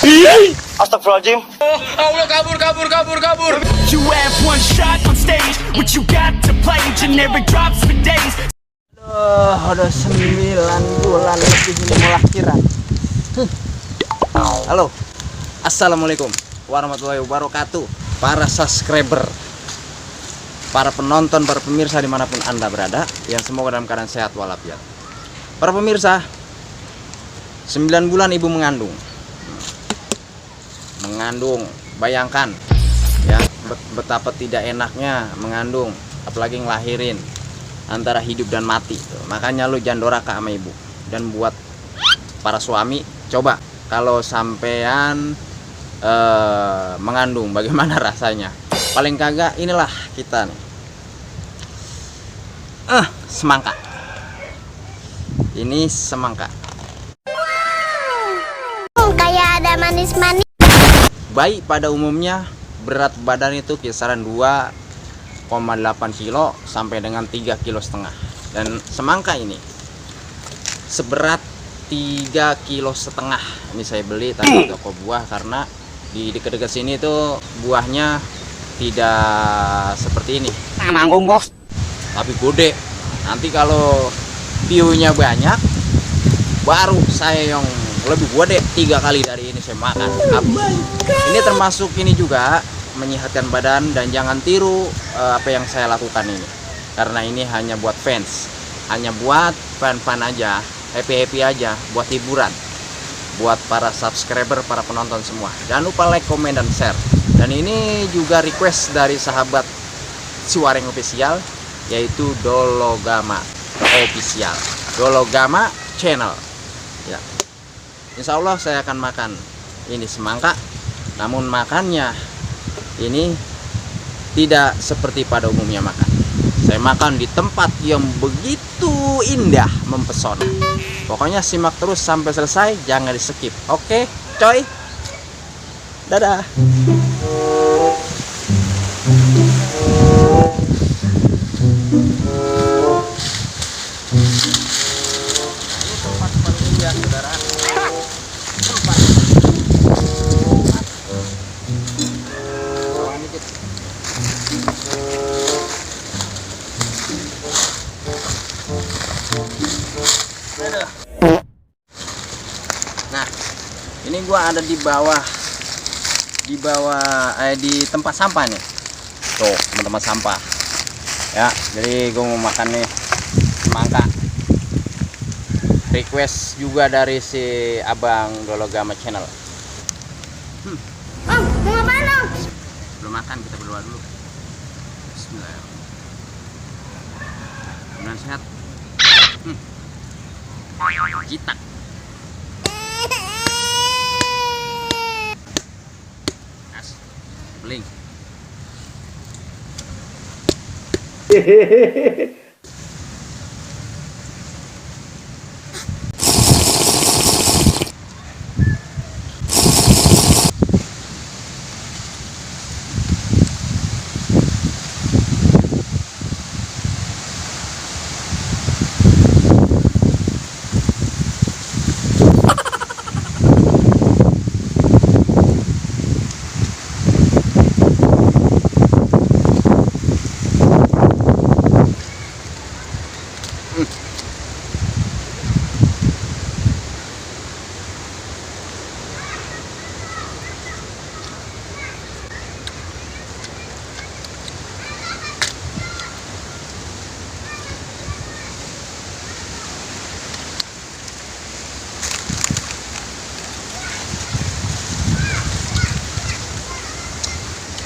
Astagfirullahaladzim. Allah, kabur. You have one shot on stage, what you got to play, generic drops for days. Udah 9 bulan lebih ini mau lahiran. Halo, assalamualaikum warahmatullahi wabarakatuh. Para subscriber, para penonton, para pemirsa dimanapun anda berada, yang semoga dalam keadaan sehat walafiat. Para pemirsa, 9 bulan ibu mengandung, bayangkan ya betapa tidak enaknya mengandung, apalagi ngelahirin, antara hidup dan mati tuh. Makanya lu jangan doraka sama ibu. Dan buat para suami, coba kalau sampean mengandung, bagaimana rasanya? Paling kagak inilah kita nih, semangka. Ini semangka. Kayak ada manis-manis. Bayi pada umumnya berat badan itu kisaran 2,8 kilo sampai dengan 3,5 kilo. Dan semangka ini seberat 3,5 kilo. Ini saya beli tadi di toko buah, karena di dekat-dekat sini tuh buahnya tidak seperti ini, Nanggung bos. tapi gede. Nanti kalau view-nya banyak, baru saya yang lebih gede 3 kali dari ini saya makan habis. Ini termasuk ini juga menyehatkan badan, dan jangan tiru apa yang saya lakukan ini, karena ini hanya buat fans, hanya buat fan-fan aja, happy aja, buat hiburan, buat para subscriber, para penonton semua. Jangan lupa like, komen, dan share. Dan ini juga request dari sahabat Siwareng Official, yaitu Dologama Official, Dologama Channel ya. Insya Allah saya akan makan ini semangka, namun makannya ini tidak seperti pada umumnya makan. Saya makan di tempat yang begitu indah, mempesona. Pokoknya simak terus sampai selesai, jangan di skip. Oke, coy. Dadah. Ini tempat paling indah, saudara. Nah, ini gua ada di bawah di tempat sampah nih. Tuh, teman-teman sampah. Ya, jadi gua mau makan nih semangka. Request juga dari si Abang Dologama Channel. Mau ngapain dong? Belum makan, kita berdoa dulu. Bismillahirrahmanirrahim. Mudah-mudahan sehat. Jitak. As. Beling.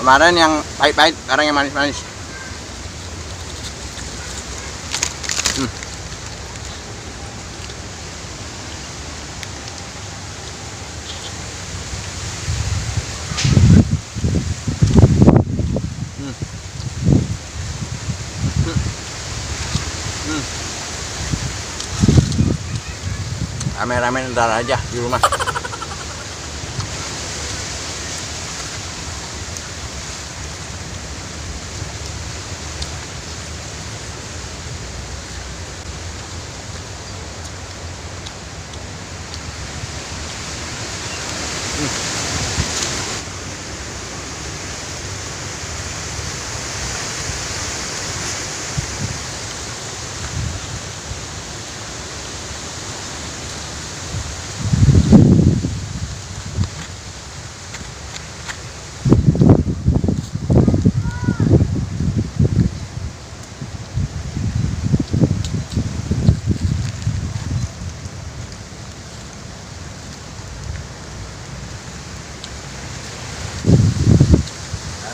Kemarin yang pahit-pahit, sekarang yang manis-manis. Rame-rame ntar aja di rumah. Hmm.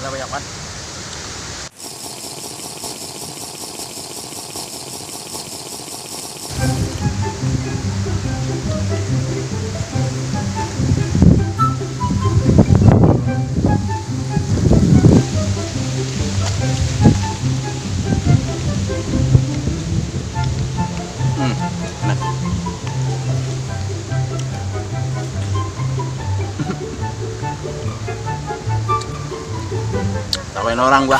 Karena banyak kan. Enak. Tawain orang gua.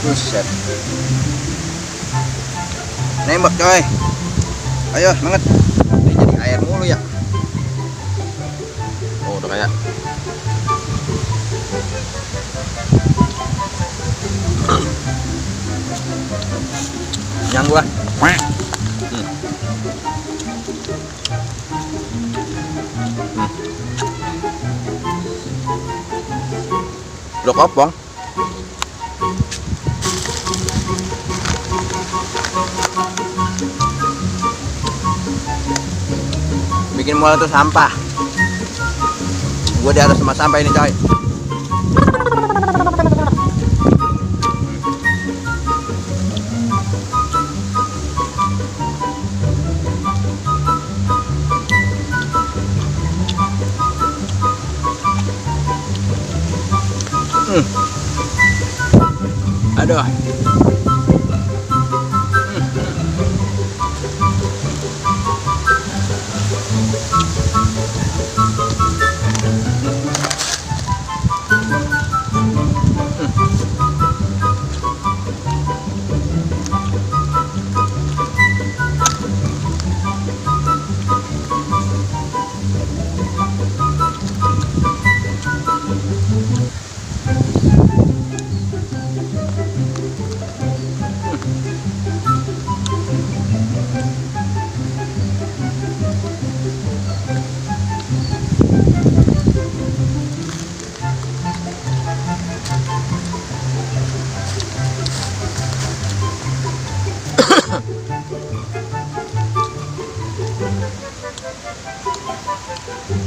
Buset. Nembak coy. Ayo semangat. Ini jadi air mulu ya. Oh udah kayak kenyang gua. Udah kopong. Bikin mual itu sampah. Gua di atas tempat sampah ini coy. Aduh.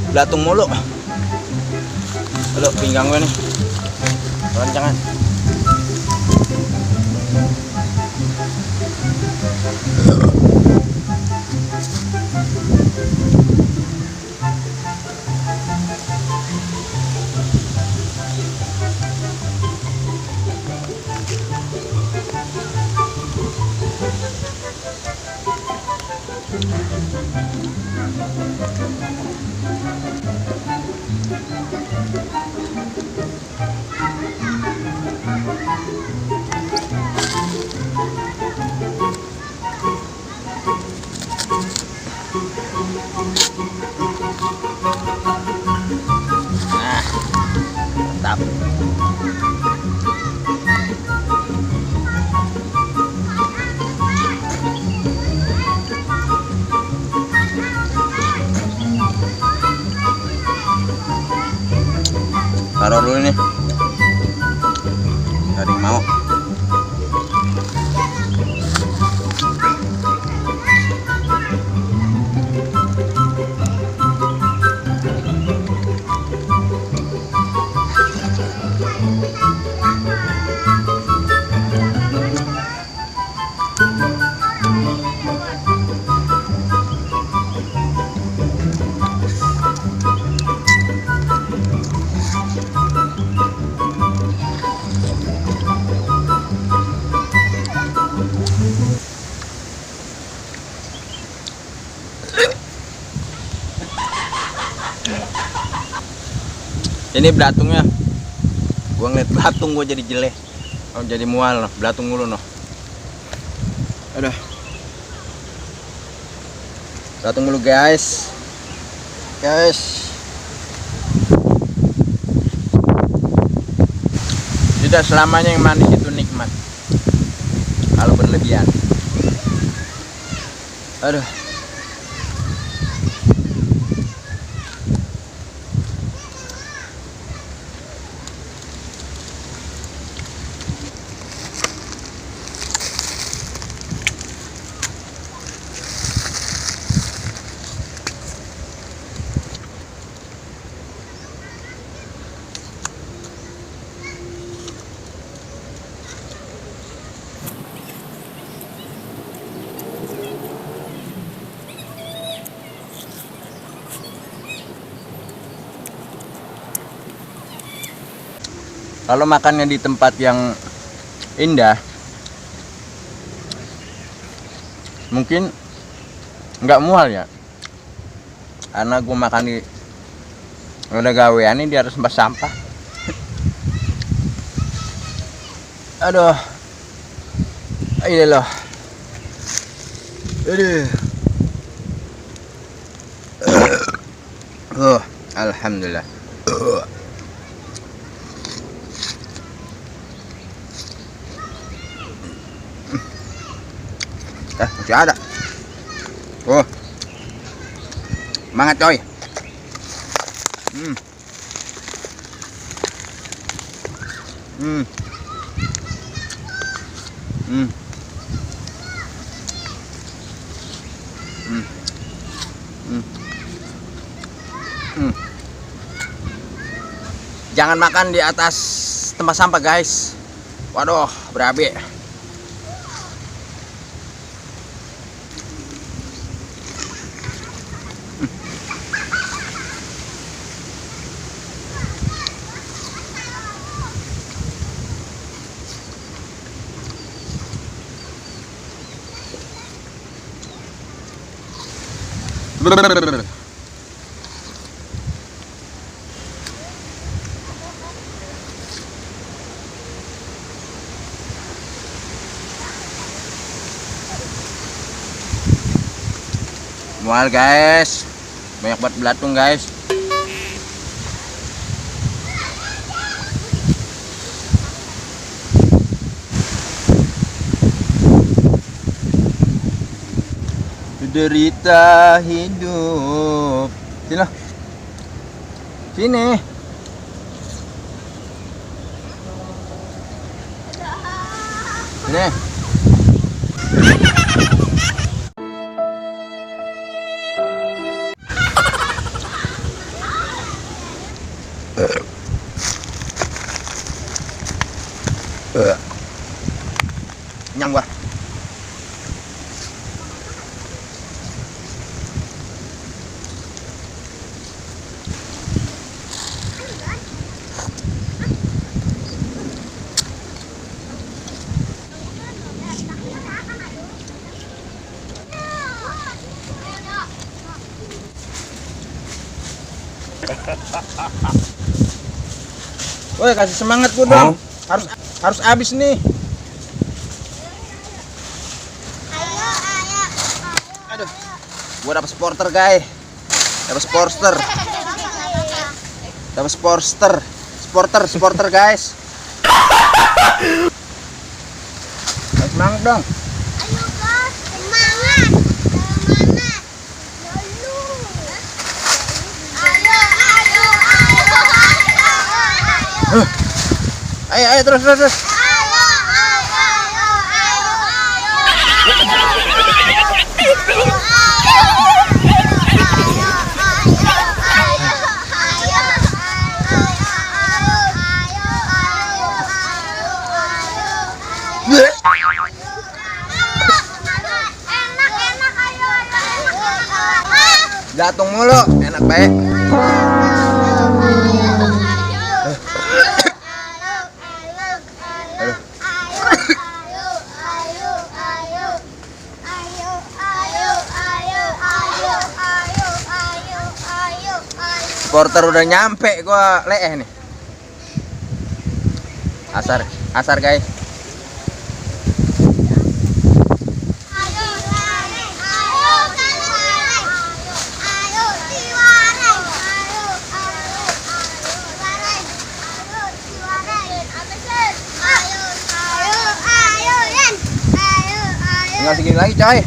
Belatung mulu. Aduh, pinggang gue nih. Rancangan. Nah, mantap. Taruh dulu nih. Tadi mau. Ini belatungnya. Gua ngeliat belatung gua jadi jelek. Oh, jadi mual noh, belatung mulu noh. Aduh. Belatung mulu guys. Guys. Tidak selamanya yang manis itu nikmat. Kalau berlebihan. Aduh. Kalau makannya di tempat yang indah, mungkin nggak mual ya, karena gue makan di udah gawean ini di atas tempat sampah. Aduh, iya loh, aduh, alhamdulillah. Masih ada. Semangat coy. Jangan makan di atas tempat sampah guys. Waduh, berabe. Mual guys, banyak banget belatung guys. Derita hidup. Sini lah. Sini. Sini. Kenyang gua. Woi, kasih semangat gua dong. Harus habis nih. Aduh. Gua dapat supporter, guys. Dapat supporter. Dapat supporter, guys. Semangat dong. Ayo guys, semangat. Semangat. Ayo terus. Jatuh mulu, enak baik. Supporter udah nyampe, gua leeh nih. Asar guys. Tinggal segini lagi coy.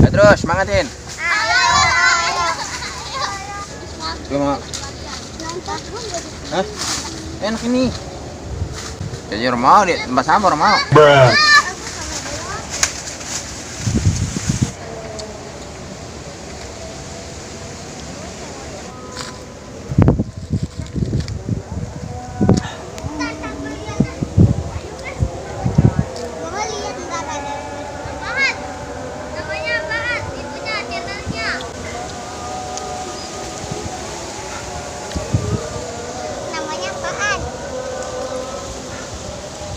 Ya, terus semangatin. Cuma enak ini. Jadi orang mau di tempat sama orang mau.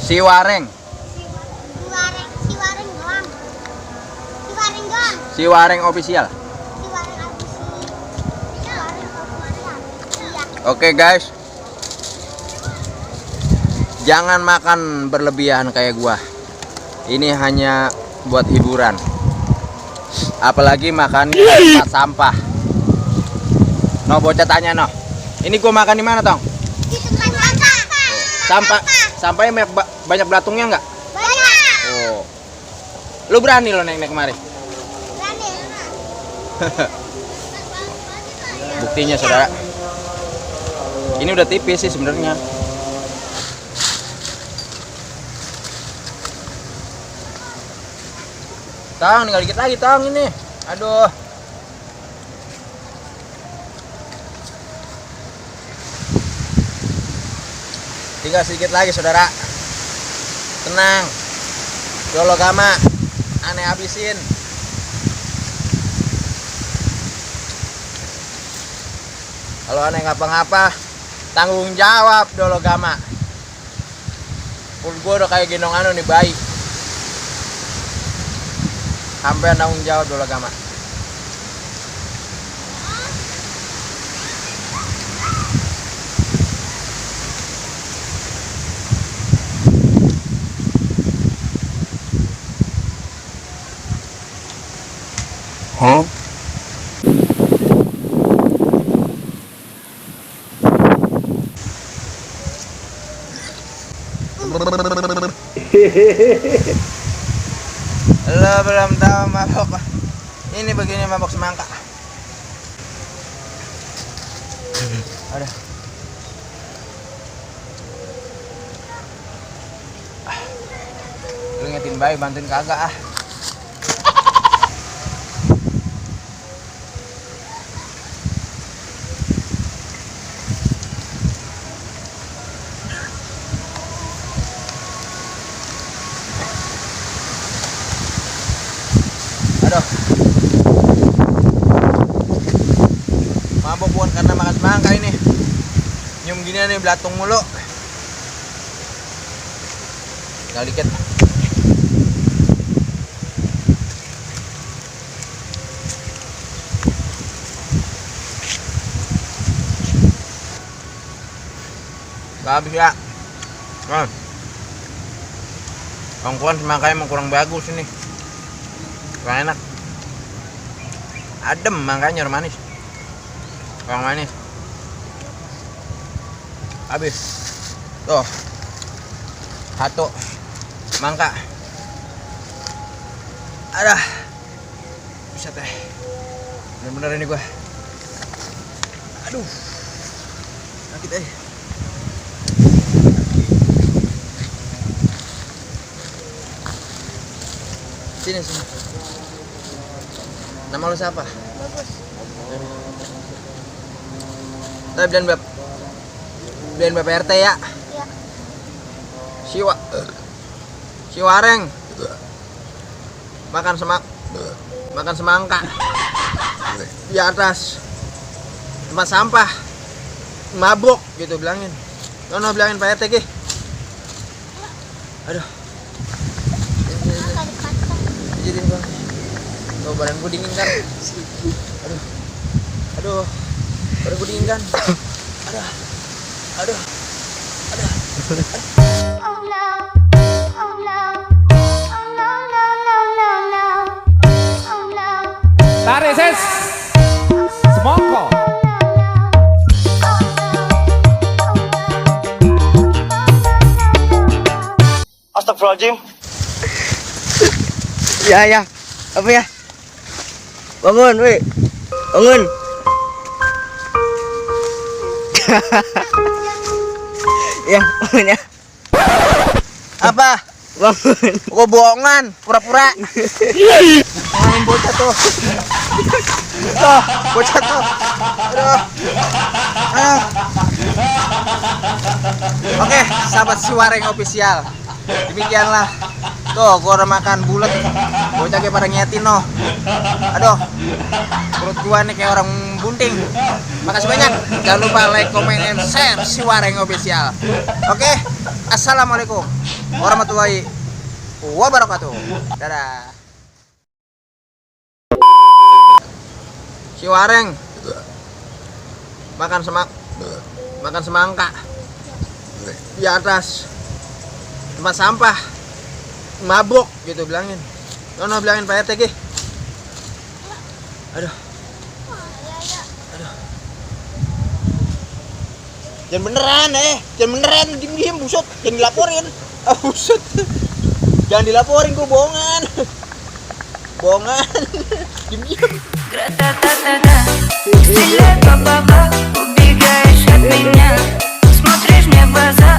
Si Wareng. Si Wareng doang. Si Wareng doang. Si Wareng official. Si Wareng aku si Wareng official. Iya. Oke guys. Jangan makan berlebihan kayak gua. Ini hanya buat hiburan. Apalagi makan di tempat sampah. No, bocah tanya no. Ini gua makan di mana, Tong? Di tempat sampah. Sampah. Sampahnya banyak belatungnya nggak? Banyak. Oh. Lu berani lo naik-naik kemari? Berani. Buktinya saudara. Ini udah tipis sih sebenarnya. Tang, tinggal dikit lagi Tang ini. Aduh. Tinggal sedikit lagi saudara. Tenang. Dolo gama. Aneh habisin. Kalau aneh ngapa-ngapa, tanggung jawab Dolo gama. Pul gua udah kayak gendong anu nih bayi. Sampai tanggung jawab Dolo gama. Huh? Lo belum tahu mabok. Ini begini mabok semangka. Ada. Lu ngetin bayi bantuin kagak ah. Aduh. Mabok bukan karena makan semangka ini. Nyium gini nih belatung mulu. Tinggal dikit. Gak habis ya. Nah. Kongkuan semangkanya emang kurang bagus ini. Kurang enak. Adem makanya manis. Kurang manis. Habis. Tuh. Satu. Mangka. Adah. Bisa teh. Bener-bener ini gua. Aduh. Sakit eh. Sini sini. Nama lu siapa? Bagus. Tapi beliin Bapak RT ya. Iya. Si Wareng. Makan semangka. Di atas tempat sampah. Mabok gitu bilangin. Nono bilangin Pak RT ki. Aduh. Jadi bang. Tuh badan gue dingin kan. Aduh. Badan gue dingin kan. Aduh. Oh no. Oh no. Oh no no no no no. Oh no. Tarik ses. Semongko. Astagfirullahaladzim. Ya. Apa ya? Bangun, weh. Bangun. Ya, bangun ya. Apa? Bangun. Gua bohongan, pura-pura. Main bocah tuh. Tuh, bocah tuh. Aduh. Oke, sahabat si Wareng official. Demikianlah. Tuh, gua udah makan bulet. Bocah kayak pada ngetin noh. Aduh. Perut gua nih kayak orang bunting. Makasih banyak. Jangan lupa like, comment, and share si Wareng official. Oke. Assalamualaikum warahmatullahi wabarakatuh. Dadah. Si Wareng makan semangka di atas tempat sampah, mabok gitu bilangin. Nono bilangin Pak RT. Aduh. Jangan beneran, diem busut, jangan dilaporin. Busut. Jangan dilaporin, gua bohongan. Diem. Стреляй, ба-ба-ба, убегаешь от меня. Смотришь мне в глаза,